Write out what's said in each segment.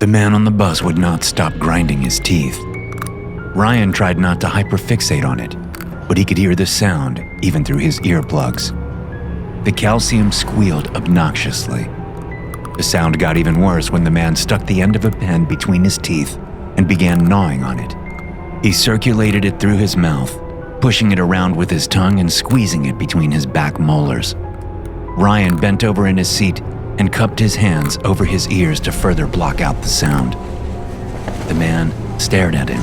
The man on the bus would not stop grinding his teeth. Ryan tried not to hyperfixate on it, but he could hear the sound even through his earplugs. The calcium squealed obnoxiously. The sound got even worse when the man stuck the end of a pen between his teeth and began gnawing on it. He circulated it through his mouth, pushing it around with his tongue and squeezing it between his back molars. Ryan bent over in his seat and cupped his hands over his ears to further block out the sound. The man stared at him.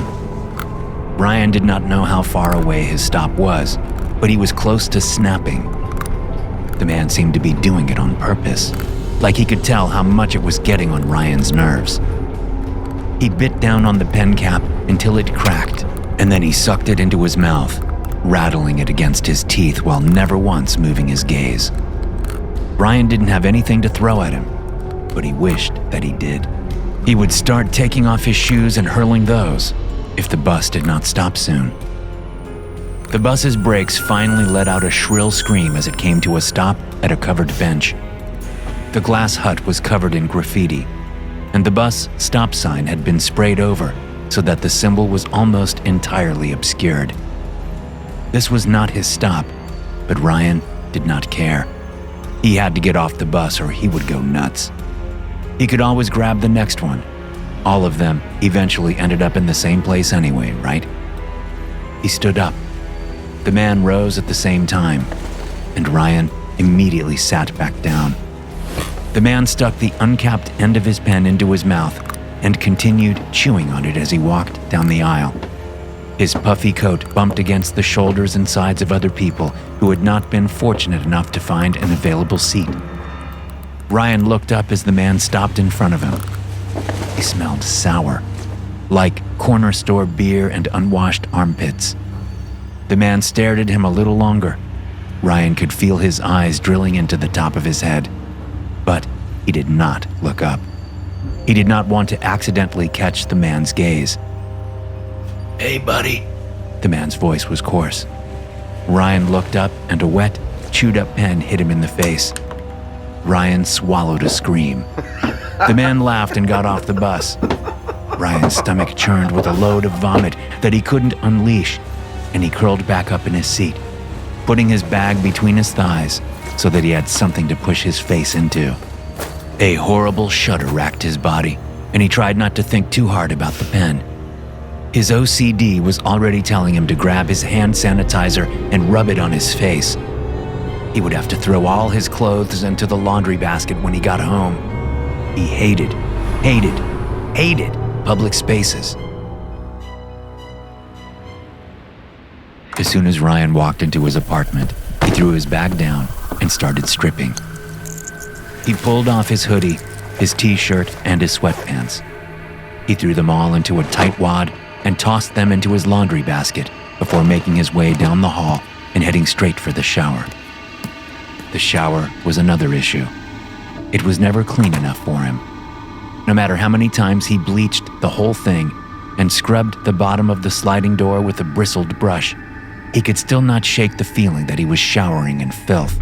Ryan did not know how far away his stop was, but he was close to snapping. The man seemed to be doing it on purpose, like he could tell how much it was getting on Ryan's nerves. He bit down on the pen cap until it cracked, and then he sucked it into his mouth, rattling it against his teeth while never once moving his gaze. Ryan didn't have anything to throw at him, but he wished that he did. He would start taking off his shoes and hurling those if the bus did not stop soon. The bus's brakes finally let out a shrill scream as it came to a stop at a covered bench. The glass hut was covered in graffiti, and the bus stop sign had been sprayed over so that the symbol was almost entirely obscured. This was not his stop, but Ryan did not care. He had to get off the bus or he would go nuts. He could always grab the next one. All of them eventually ended up in the same place anyway, right? He stood up. The man rose at the same time, and Ryan immediately sat back down. The man stuck the uncapped end of his pen into his mouth and continued chewing on it as he walked down the aisle. His puffy coat bumped against the shoulders and sides of other people who had not been fortunate enough to find an available seat. Ryan looked up as the man stopped in front of him. He smelled sour, like corner store beer and unwashed armpits. The man stared at him a little longer. Ryan could feel his eyes drilling into the top of his head, but he did not look up. He did not want to accidentally catch the man's gaze. "Hey, buddy." The man's voice was coarse. Ryan looked up and a wet, chewed-up pen hit him in the face. Ryan swallowed a scream. The man laughed and got off the bus. Ryan's stomach churned with a load of vomit that he couldn't unleash, and he curled back up in his seat, putting his bag between his thighs so that he had something to push his face into. A horrible shudder racked his body, and he tried not to think too hard about the pen. His OCD was already telling him to grab his hand sanitizer and rub it on his face. He would have to throw all his clothes into the laundry basket when he got home. He hated public spaces. As soon as Ryan walked into his apartment, he threw his bag down and started stripping. He pulled off his hoodie, his t-shirt, and his sweatpants. He threw them all into a tight wad and tossed them into his laundry basket before making his way down the hall and heading straight for the shower. The shower was another issue. It was never clean enough for him. No matter how many times he bleached the whole thing and scrubbed the bottom of the sliding door with a bristled brush, he could still not shake the feeling that he was showering in filth.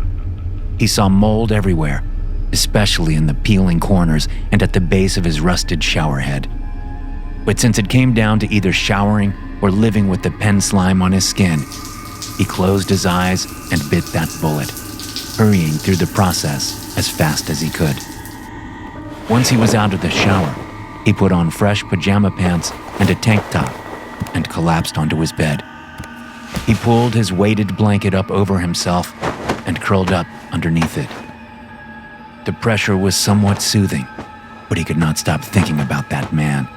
He saw mold everywhere, especially in the peeling corners and at the base of his rusted shower head. But since it came down to either showering or living with the pen slime on his skin, he closed his eyes and bit that bullet, hurrying through the process as fast as he could. Once he was out of the shower, he put on fresh pajama pants and a tank top and collapsed onto his bed. He pulled his weighted blanket up over himself and curled up underneath it. The pressure was somewhat soothing, but he could not stop thinking about that man.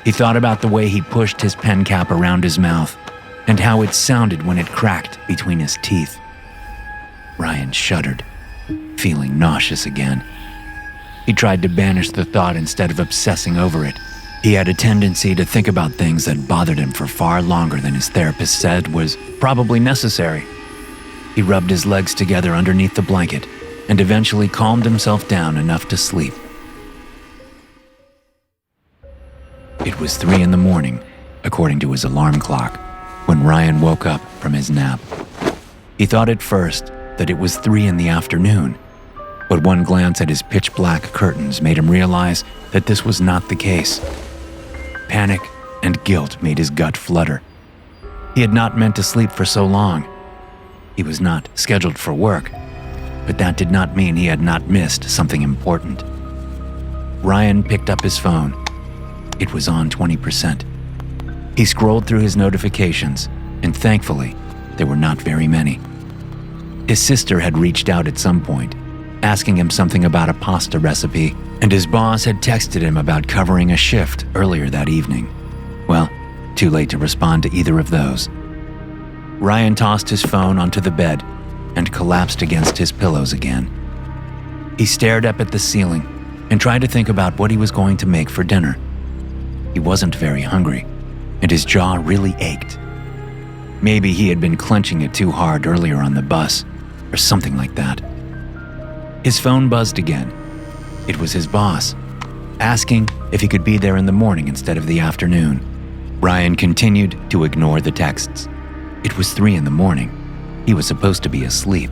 He thought about the way he pushed his pen cap around his mouth and how it sounded when it cracked between his teeth. Ryan shuddered, feeling nauseous again. He tried to banish the thought instead of obsessing over it. He had a tendency to think about things that bothered him for far longer than his therapist said was probably necessary. He rubbed his legs together underneath the blanket and eventually calmed himself down enough to sleep. It was 3 a.m, according to his alarm clock, when Ryan woke up from his nap. He thought at first that it was 3 p.m, But one glance at his pitch-black curtains made him realize that this was not the case. Panic and guilt made his gut flutter. He had not meant to sleep for so long. He was not scheduled for work, but that did not mean he had not missed something important. Ryan picked up his phone. It was on 20%. He scrolled through his notifications, and thankfully, there were not very many. His sister had reached out at some point, asking him something about a pasta recipe, and his boss had texted him about covering a shift earlier that evening. Well, too late to respond to either of those. Ryan tossed his phone onto the bed and collapsed against his pillows again. He stared up at the ceiling and tried to think about what he was going to make for dinner. He wasn't very hungry, and his jaw really ached. Maybe he had been clenching it too hard earlier on the bus, or something like that. His phone buzzed again. It was his boss, asking if he could be there in the morning instead of the afternoon. Ryan continued to ignore the texts. It was 3 a.m. He was supposed to be asleep.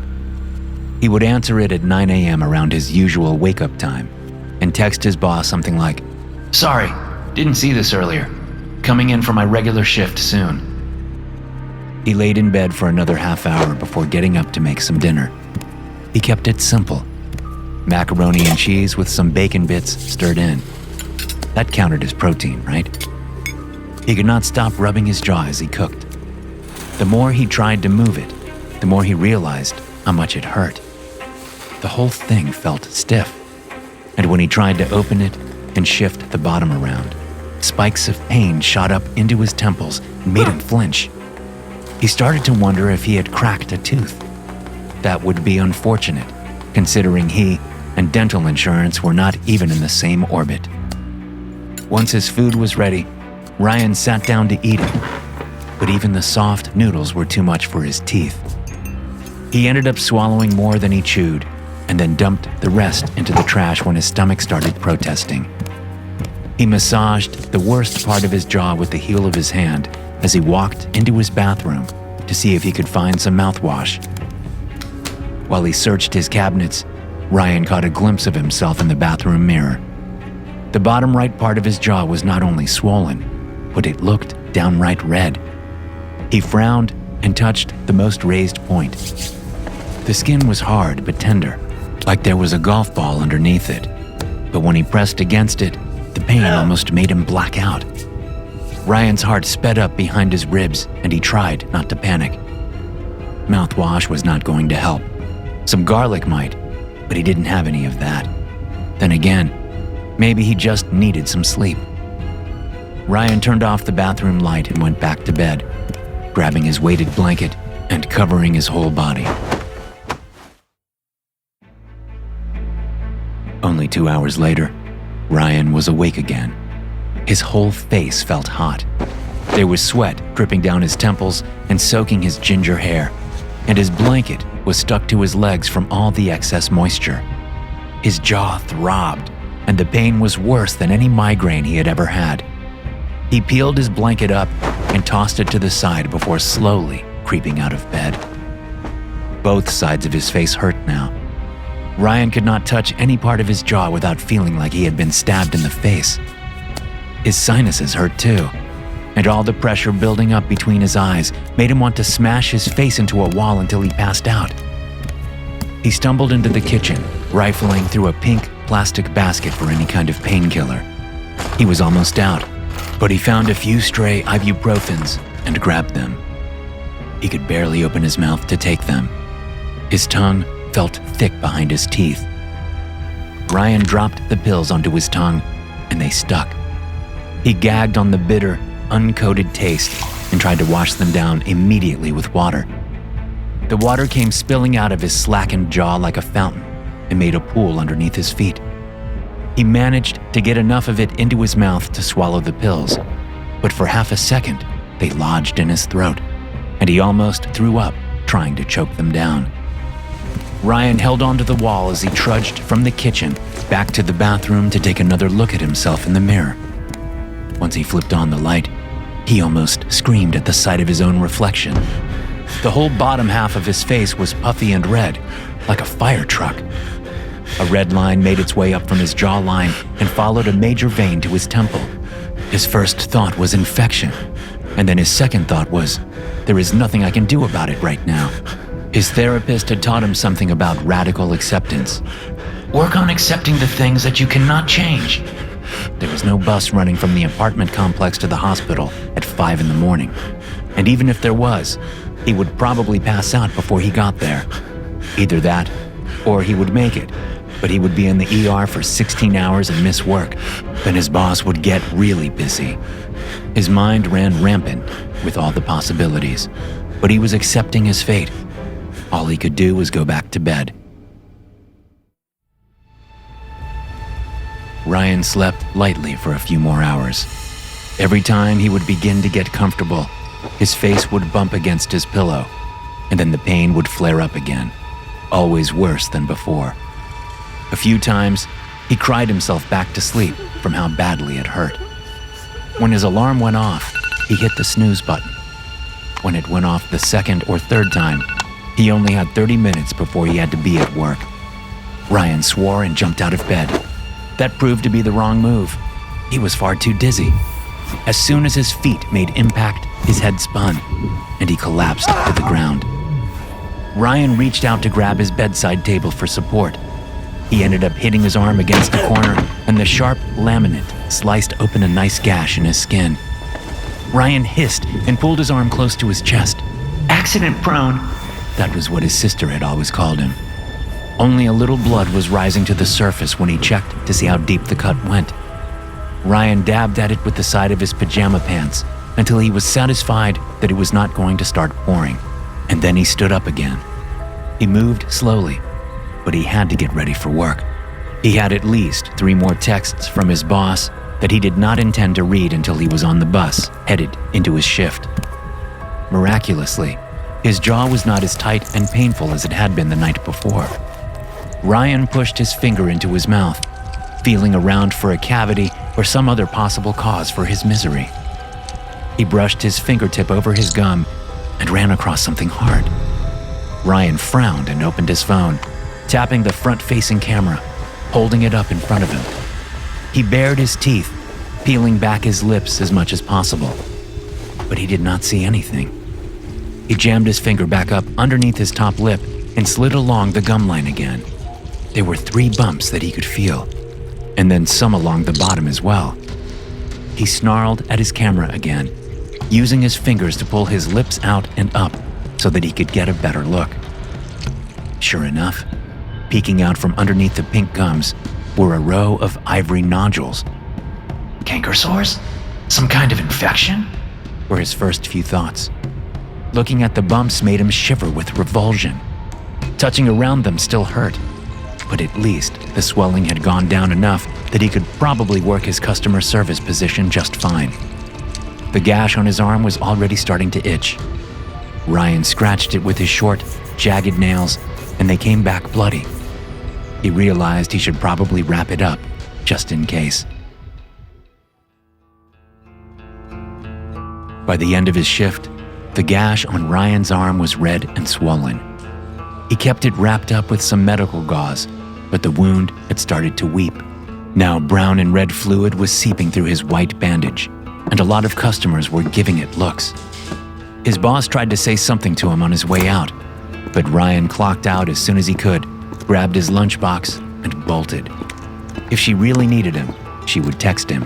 He would answer it at 9 a.m. around his usual wake-up time and text his boss something like, "Sorry, didn't see this earlier. Coming in for my regular shift soon." He laid in bed for another half hour before getting up to make some dinner. He kept it simple. Macaroni and cheese with some bacon bits stirred in. That counted as protein, right? He could not stop rubbing his jaw as he cooked. The more he tried to move it, the more he realized how much it hurt. The whole thing felt stiff, and when he tried to open it and shift the bottom around, spikes of pain shot up into his temples and made him flinch. He started to wonder if he had cracked a tooth. That would be unfortunate, considering he and dental insurance were not even in the same orbit. Once his food was ready, Ryan sat down to eat it, but even the soft noodles were too much for his teeth. He ended up swallowing more than he chewed, and then dumped the rest into the trash when his stomach started protesting. He massaged the worst part of his jaw with the heel of his hand as he walked into his bathroom to see if he could find some mouthwash. While he searched his cabinets, Ryan caught a glimpse of himself in the bathroom mirror. The bottom right part of his jaw was not only swollen, but it looked downright red. He frowned and touched the most raised point. The skin was hard but tender, like there was a golf ball underneath it. But when he pressed against it, the pain almost made him black out. Ryan's heart sped up behind his ribs, and he tried not to panic. Mouthwash was not going to help. Some garlic might, but he didn't have any of that. Then again, maybe he just needed some sleep. Ryan turned off the bathroom light and went back to bed, grabbing his weighted blanket and covering his whole body. Only 2 hours later, Ryan was awake again. His whole face felt hot. There was sweat dripping down his temples and soaking his ginger hair, and his blanket was stuck to his legs from all the excess moisture. His jaw throbbed, and the pain was worse than any migraine he had ever had. He peeled his blanket up and tossed it to the side before slowly creeping out of bed. Both sides of his face hurt now. Ryan could not touch any part of his jaw without feeling like he had been stabbed in the face. His sinuses hurt too, and all the pressure building up between his eyes made him want to smash his face into a wall until he passed out. He stumbled into the kitchen, rifling through a pink plastic basket for any kind of painkiller. He was almost out, but he found a few stray ibuprofens and grabbed them. He could barely open his mouth to take them. His tongue felt thick behind his teeth. Ryan dropped the pills onto his tongue, and they stuck. He gagged on the bitter, uncoated taste and tried to wash them down immediately with water. The water came spilling out of his slackened jaw like a fountain and made a pool underneath his feet. He managed to get enough of it into his mouth to swallow the pills, but for half a second, they lodged in his throat, and he almost threw up trying to choke them down. Ryan held onto the wall as he trudged from the kitchen back to the bathroom to take another look at himself in the mirror. Once he flipped on the light, he almost screamed at the sight of his own reflection. The whole bottom half of his face was puffy and red, like a fire truck. A red line made its way up from his jawline and followed a major vein to his temple. His first thought was infection, and then his second thought was, there is nothing I can do about it right now. His therapist had taught him something about radical acceptance. Work on accepting the things that you cannot change. There was no bus running from the apartment complex to the hospital at 5 in the morning. And even if there was, he would probably pass out before he got there. Either that, or he would make it, but he would be in the ER for 16 hours and miss work. Then his boss would get really busy. His mind ran rampant with all the possibilities, but he was accepting his fate. All he could do was go back to bed. Ryan slept lightly for a few more hours. Every time he would begin to get comfortable, his face would bump against his pillow, and then the pain would flare up again, always worse than before. A few times, he cried himself back to sleep from how badly it hurt. When his alarm went off, he hit the snooze button. When it went off the second or third time, he only had 30 minutes before he had to be at work. Ryan swore and jumped out of bed. That proved to be the wrong move. He was far too dizzy. As soon as his feet made impact, his head spun, and he collapsed to the ground. Ryan reached out to grab his bedside table for support. He ended up hitting his arm against the corner, and the sharp laminate sliced open a nice gash in his skin. Ryan hissed and pulled his arm close to his chest. Accident prone. That was what his sister had always called him. Only a little blood was rising to the surface when he checked to see how deep the cut went. Ryan dabbed at it with the side of his pajama pants until he was satisfied that it was not going to start pouring, and then he stood up again. He moved slowly, but he had to get ready for work. He had at least 3 more texts from his boss that he did not intend to read until he was on the bus, headed into his shift. Miraculously, his jaw was not as tight and painful as it had been the night before. Ryan pushed his finger into his mouth, feeling around for a cavity or some other possible cause for his misery. He brushed his fingertip over his gum and ran across something hard. Ryan frowned and opened his phone, tapping the front-facing camera, holding it up in front of him. He bared his teeth, peeling back his lips as much as possible, but he did not see anything. He jammed his finger back up underneath his top lip and slid along the gum line again. There were 3 bumps that he could feel, and then some along the bottom as well. He snarled at his camera again, using his fingers to pull his lips out and up so that he could get a better look. Sure enough, peeking out from underneath the pink gums were a row of ivory nodules. Canker sores? Some kind of infection? Were his first few thoughts. Looking at the bumps made him shiver with revulsion. Touching around them still hurt, but at least the swelling had gone down enough that he could probably work his customer service position just fine. The gash on his arm was already starting to itch. Ryan scratched it with his short, jagged nails, and they came back bloody. He realized he should probably wrap it up, just in case. By the end of his shift, the gash on Ryan's arm was red and swollen. He kept it wrapped up with some medical gauze, but the wound had started to weep. Now brown and red fluid was seeping through his white bandage, and a lot of customers were giving it looks. His boss tried to say something to him on his way out, but Ryan clocked out as soon as he could, grabbed his lunchbox, and bolted. If she really needed him, she would text him.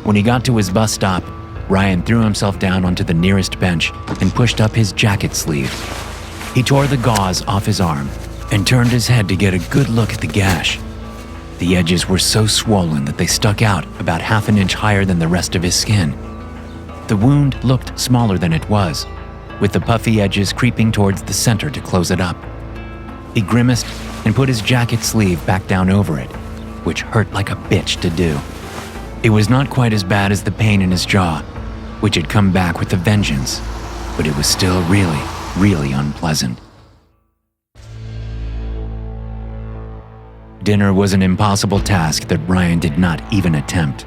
When he got to his bus stop, Ryan threw himself down onto the nearest bench and pushed up his jacket sleeve. He tore the gauze off his arm and turned his head to get a good look at the gash. The edges were so swollen that they stuck out about half an inch higher than the rest of his skin. The wound looked smaller than it was, with the puffy edges creeping towards the center to close it up. He grimaced and put his jacket sleeve back down over it, which hurt like a bitch to do. It was not quite as bad as the pain in his jaw, which had come back with a vengeance, but it was still really, really unpleasant. Dinner was an impossible task that Ryan did not even attempt.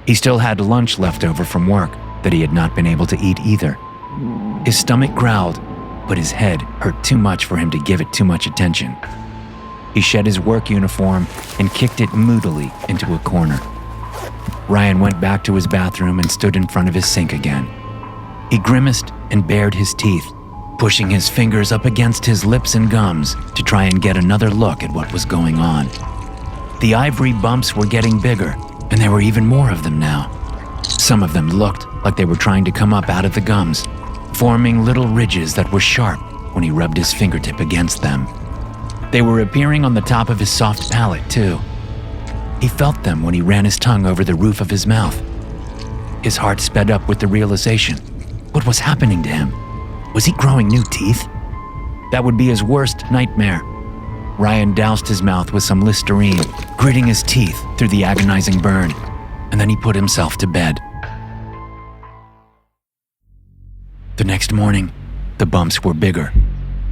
He still had lunch left over from work that he had not been able to eat either. His stomach growled, but his head hurt too much for him to give it too much attention. He shed his work uniform and kicked it moodily into a corner. Ryan went back to his bathroom and stood in front of his sink again. He grimaced and bared his teeth, pushing his fingers up against his lips and gums to try and get another look at what was going on. The ivory bumps were getting bigger, and there were even more of them now. Some of them looked like they were trying to come up out of the gums, forming little ridges that were sharp when he rubbed his fingertip against them. They were appearing on the top of his soft palate, too. He felt them when he ran his tongue over the roof of his mouth. His heart sped up with the realization. What was happening to him? Was he growing new teeth? That would be his worst nightmare. Ryan doused his mouth with some Listerine, gritting his teeth through the agonizing burn, and then he put himself to bed. The next morning, the bumps were bigger,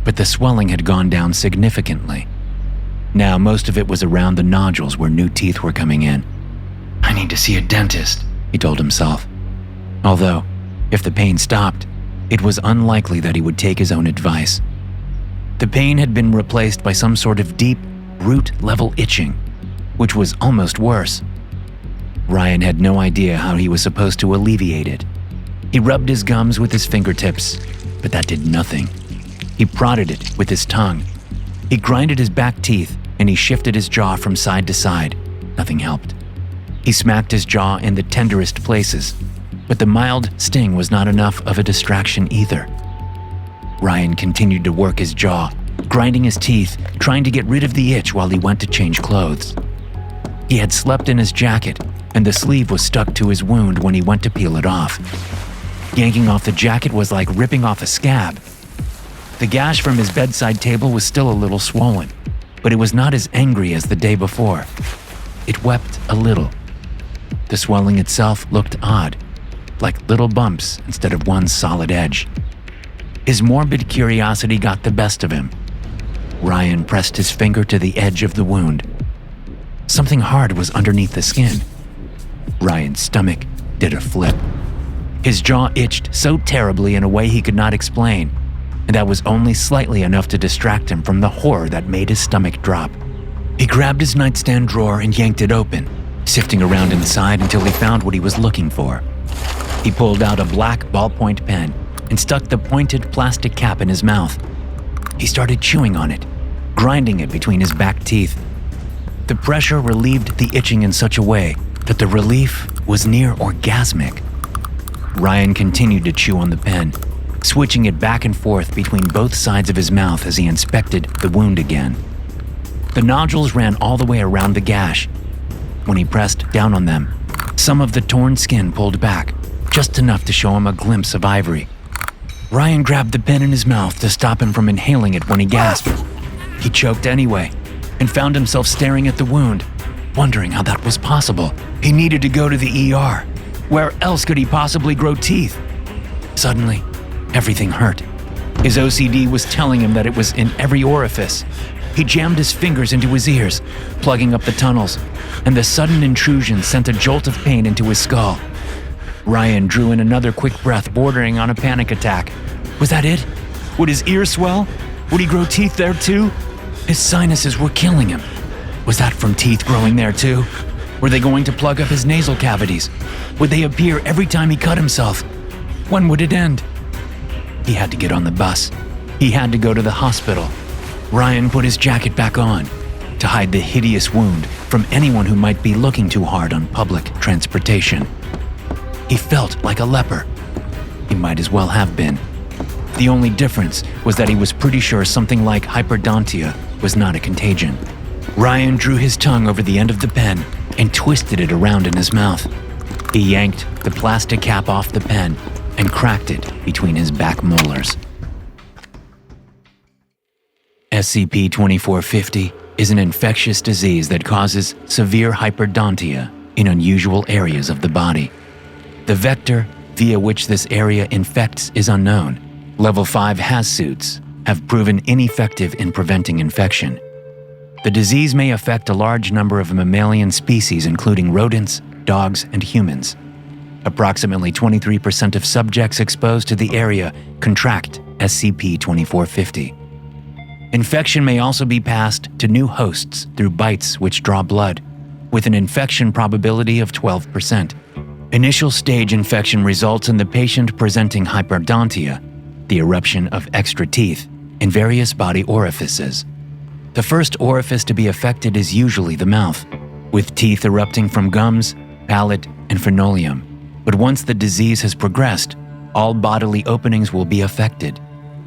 but the swelling had gone down significantly. Now most of it was around the nodules where new teeth were coming in. "I need to see a dentist," he told himself. Although, if the pain stopped, it was unlikely that he would take his own advice. The pain had been replaced by some sort of deep, root-level itching, which was almost worse. Ryan had no idea how he was supposed to alleviate it. He rubbed his gums with his fingertips, but that did nothing. He prodded it with his tongue. He grinded his back teeth and he shifted his jaw from side to side. Nothing helped. He smacked his jaw in the tenderest places, but the mild sting was not enough of a distraction either. Ryan continued to work his jaw, grinding his teeth, trying to get rid of the itch while he went to change clothes. He had slept in his jacket, and the sleeve was stuck to his wound when he went to peel it off. Yanking off the jacket was like ripping off a scab. The gash from his bedside table was still a little swollen, but it was not as angry as the day before. It wept a little. The swelling itself looked odd, like little bumps instead of one solid edge. His morbid curiosity got the best of him. Ryan pressed his finger to the edge of the wound. Something hard was underneath the skin. Ryan's stomach did a flip. His jaw itched so terribly in a way he could not explain, and that was only slightly enough to distract him from the horror that made his stomach drop. He grabbed his nightstand drawer and yanked it open, sifting around inside until he found what he was looking for. He pulled out a black ballpoint pen and stuck the pointed plastic cap in his mouth. He started chewing on it, grinding it between his back teeth. The pressure relieved the itching in such a way that the relief was near orgasmic. Ryan continued to chew on the pen, switching it back and forth between both sides of his mouth as he inspected the wound again. The nodules ran all the way around the gash. When he pressed down on them, some of the torn skin pulled back, just enough to show him a glimpse of ivory. Ryan grabbed the pen in his mouth to stop him from inhaling it when he gasped. He choked anyway, and found himself staring at the wound, wondering how that was possible. He needed to go to the ER. Where else could he possibly grow teeth? Suddenly, everything hurt. His OCD was telling him that it was in every orifice. He jammed his fingers into his ears, plugging up the tunnels, and the sudden intrusion sent a jolt of pain into his skull. Ryan drew in another quick breath, bordering on a panic attack. Was that it? Would his ears swell? Would he grow teeth there too? His sinuses were killing him. Was that from teeth growing there too? Were they going to plug up his nasal cavities? Would they appear every time he cut himself? When would it end? He had to get on the bus. He had to go to the hospital. Ryan put his jacket back on to hide the hideous wound from anyone who might be looking too hard on public transportation. He felt like a leper. He might as well have been. The only difference was that he was pretty sure something like hyperdontia was not a contagion. Ryan drew his tongue over the end of the pen and twisted it around in his mouth. He yanked the plastic cap off the pen and cracked it between his back molars. SCP-2440 is an infectious disease that causes severe hyperdontia in unusual areas of the body. The vector via which this area infects is unknown. Level 5 HAZ suits have proven ineffective in preventing infection. The disease may affect a large number of mammalian species, including rodents, dogs, and humans. Approximately 23% of subjects exposed to the area contract SCP-2440. Infection may also be passed to new hosts through bites which draw blood, with an infection probability of 12%. Initial stage infection results in the patient presenting hyperdontia, the eruption of extra teeth, in various body orifices. The first orifice to be affected is usually the mouth, with teeth erupting from gums, palate, and frenulum. But once the disease has progressed, all bodily openings will be affected.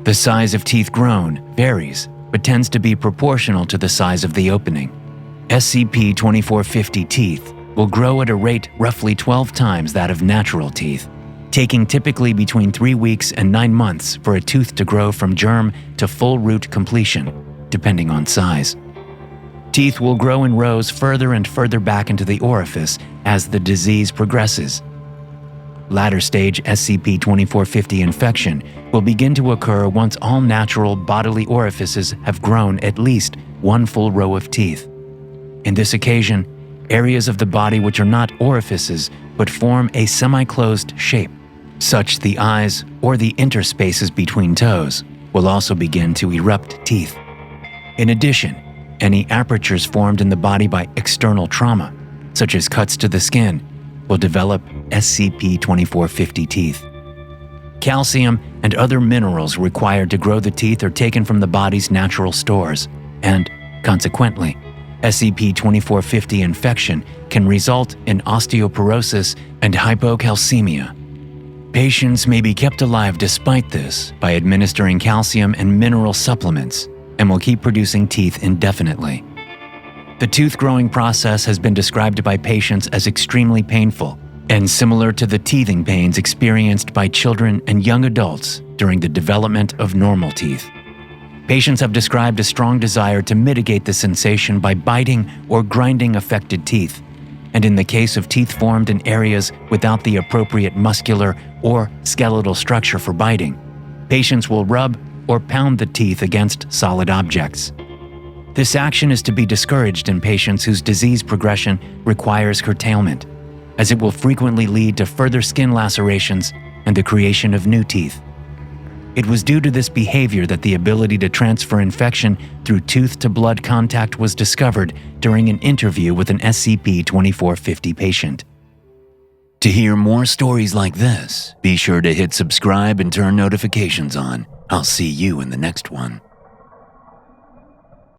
The size of teeth grown varies, but tends to be proportional to the size of the opening. SCP-2440 teeth will grow at a rate roughly 12 times that of natural teeth, taking typically between 3 weeks and 9 months for a tooth to grow from germ to full root completion, depending on size. Teeth will grow in rows further and further back into the orifice as the disease progresses. Latter stage SCP-2440 infection will begin to occur once all natural bodily orifices have grown at least 1 full row of teeth. In this occasion, areas of the body which are not orifices but form a semi-closed shape, such the eyes or the interspaces between toes, will also begin to erupt teeth. In addition, any apertures formed in the body by external trauma, such as cuts to the skin, will develop SCP-2440 teeth. Calcium and other minerals required to grow the teeth are taken from the body's natural stores, and, consequently, SCP-2440 infection can result in osteoporosis and hypocalcemia. Patients may be kept alive despite this by administering calcium and mineral supplements and will keep producing teeth indefinitely. The tooth growing process has been described by patients as extremely painful and similar to the teething pains experienced by children and young adults during the development of normal teeth. Patients have described a strong desire to mitigate the sensation by biting or grinding affected teeth, and in the case of teeth formed in areas without the appropriate muscular or skeletal structure for biting, patients will rub or pound the teeth against solid objects. This action is to be discouraged in patients whose disease progression requires curtailment, as it will frequently lead to further skin lacerations and the creation of new teeth. It was due to this behavior that the ability to transfer infection through tooth-to-blood contact was discovered during an interview with an SCP-2440 patient. To hear more stories like this, be sure to hit subscribe and turn notifications on. I'll see you in the next one.